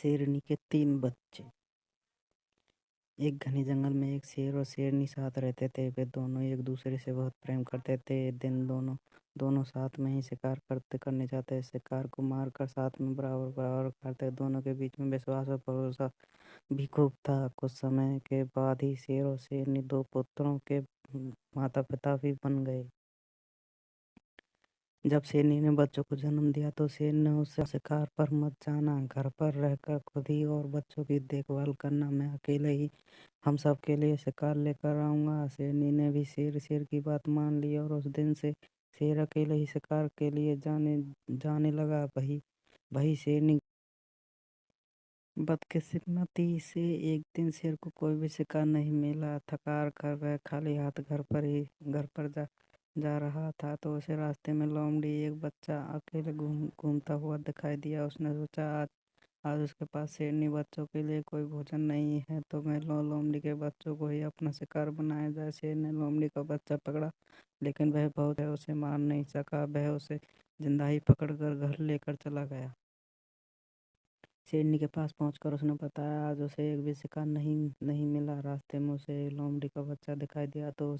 शेरनी के 3 बच्चे। एक घने जंगल में एक शेर और शेरनी साथ रहते थे। वे दोनों एक दूसरे से बहुत प्रेम करते थे। दिन दोनों दोनों साथ में ही शिकार करने जाते। शिकार को मारकर साथ में बराबर बराबर करते। दोनों के बीच में विश्वास और भरोसा भी खूब था। कुछ समय के बाद ही शेर और शेरनी 2 पुत्रों के माता पिता भी बन गए। जब शेरनी ने बच्चों को जन्म दिया तो शेर ने उससे शिकार पर मत जाना, घर पर रहकर खुद ही और बच्चों की देखभाल करना। मैं अकेले ही हम सब के लिए शिकार लेकर आऊंगा। शेरनी ने भी शेर की बात मान ली और उस दिन से शेर अकेले ही शिकार के लिए जाने जाने लगा। वही शेरनी बदकिस्मती से एक दिन शेर को कोई भी शिकार नहीं मिला। थकार कर वह खाली हाथ घर पर जा रहा था तो उसे रास्ते में लोमड़ी एक बच्चा अकेले घूमता हुआ दिखाई दिया। उसने सोचा आज उसके पास शेरनी बच्चों के लिए कोई भोजन नहीं है तो मैं लोमड़ी के बच्चों को ही अपना शिकार बनाया जाए। शेर ने लोमड़ी का बच्चा पकड़ा लेकिन वह बहुत है उसे मार नहीं सका। वह उसे जिंदा ही पकड़कर घर लेकर चला गया। शेरनी के पास पहुंचकर उसने बताया आज उसे एक भी शिकार नहीं मिला। रास्ते में उसे लोमड़ी का बच्चा दिखाई दिया तो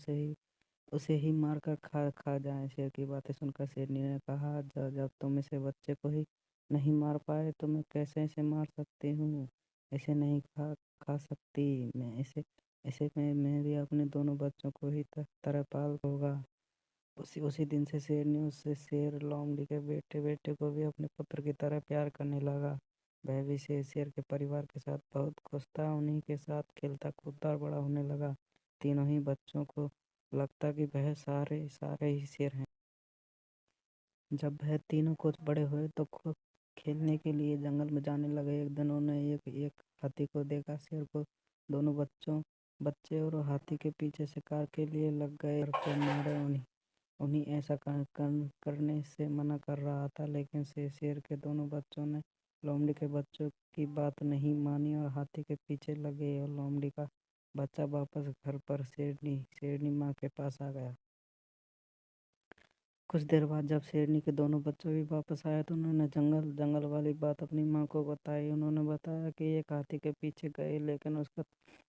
उसे ही मार कर खा जाए। शेर की बातें सुनकर शेरनी ने कहा जब तुम इसे बच्चे को ही नहीं मार पाए तो मैं कैसे इसे मार सकती हूँ। इसे नहीं खा सकती मैं इसे इसे मैं भी अपने दोनों बच्चों को ही तरह पाल होगा। उसी दिन से शेरनी उससे शेर लोमड़ी के बेटे बेटे को भी अपने पुत्र की तरह प्यार करने लगा। वह भी शेर के परिवार के साथ बहुत खुश था। उन्हीं के साथ खेलता कूदता और बड़ा होने लगा। तीनों ही बच्चों को लगता कि वह सारे सारे ही शेर हैं। जब वह तीनों कुछ बड़े हुए तो खुद खेलने के लिए जंगल में जाने लगे। एक दिन उन्होंने एक हाथी को देखा। शेर को दोनों बच्चे और हाथी के पीछे शिकार के लिए लग गए और मारे। उन्हें ऐसा करने से मना कर रहा था लेकिन शेर के दोनों बच्चों ने लोमड़ी के बच्चों की बात नहीं मानी और हाथी के पीछे लगे और लोमड़ी का बच्चा वापस घर पर शेरनी माँ के पास आ गया। कुछ देर बाद जब शेरनी के दोनों बच्चों भी वापस आए तो उन्होंने जंगल वाली बात अपनी माँ को बताई। उन्होंने बताया कि एक हाथी के पीछे गए लेकिन उसका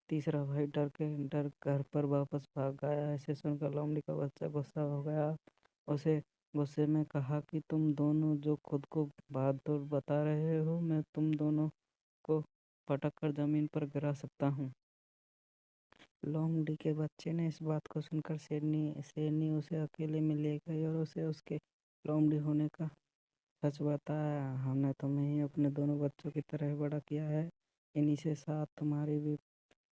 तीसरा भाई डर घर पर वापस भाग गया। ऐसे सुनकर लोमड़ी का बच्चा गुस्सा हो गया। उसे गुस्से में कहा कि तुम दोनों जो खुद को बहादुर बता रहे हो मैं तुम दोनों को पटक कर जमीन पर गिरा सकता हूँ। लोमड़ी के बच्चे ने इस बात को सुनकर शेरनी उसे अकेले में ले गई और उसे उसके लोमड़ी होने का सच बताया। हमने तुम्हें ही अपने दोनों बच्चों की तरह बड़ा किया है। इन्हीं से साथ तुम्हारी भी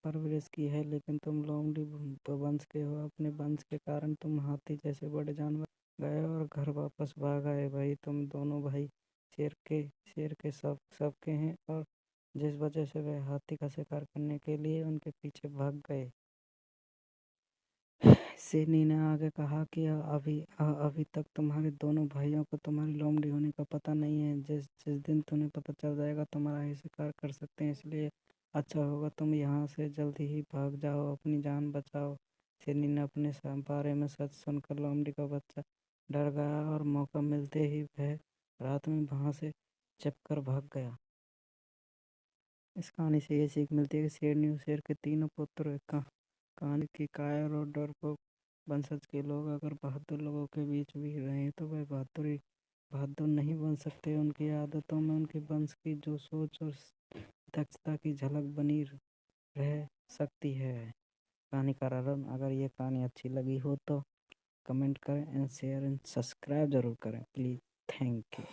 परवरिश की है लेकिन तुम लोमड़ी वंश के हो। अपने वंश के कारण तुम हाथी जैसे बड़े जानवर गए और घर वापस भाग आए। भाई तुम दोनों भाई शेर के सबके हैं और जिस वजह से वे हाथी का शिकार करने के लिए उनके पीछे भाग गए। शेरनी ने आगे कहा कि अभी तक तुम्हारे दोनों भाइयों को तुम्हारी लोमड़ी होने का पता नहीं है। जिस दिन तुम्हें पता चल जाएगा तुम्हारा ही शिकार कर सकते हैं। इसलिए अच्छा होगा तुम यहाँ से जल्दी ही भाग जाओ, अपनी जान बचाओ। शेरनी ने अपने बारे में सच सुनकर लोमड़ी का बच्चा डर गया और मौका मिलते ही वह रात में वहाँ से छिपकर भाग गया। इस कहानी से ये सीख मिलती है कि शेरनी और शेर के तीनों पुत्र कहानी की कायर और डरपोक वंशज के लोग अगर बहादुर लोगों के बीच भी रहें तो वह बहादुर नहीं बन सकते। उनकी आदतों में उनके वंश की जो सोच और दक्षता की झलक बनी रह सकती है। कहानीकार अरुण, अगर ये कहानी अच्छी लगी हो तो कमेंट करें एंड शेयर एंड सब्सक्राइब ज़रूर करें प्लीज़। Thank you.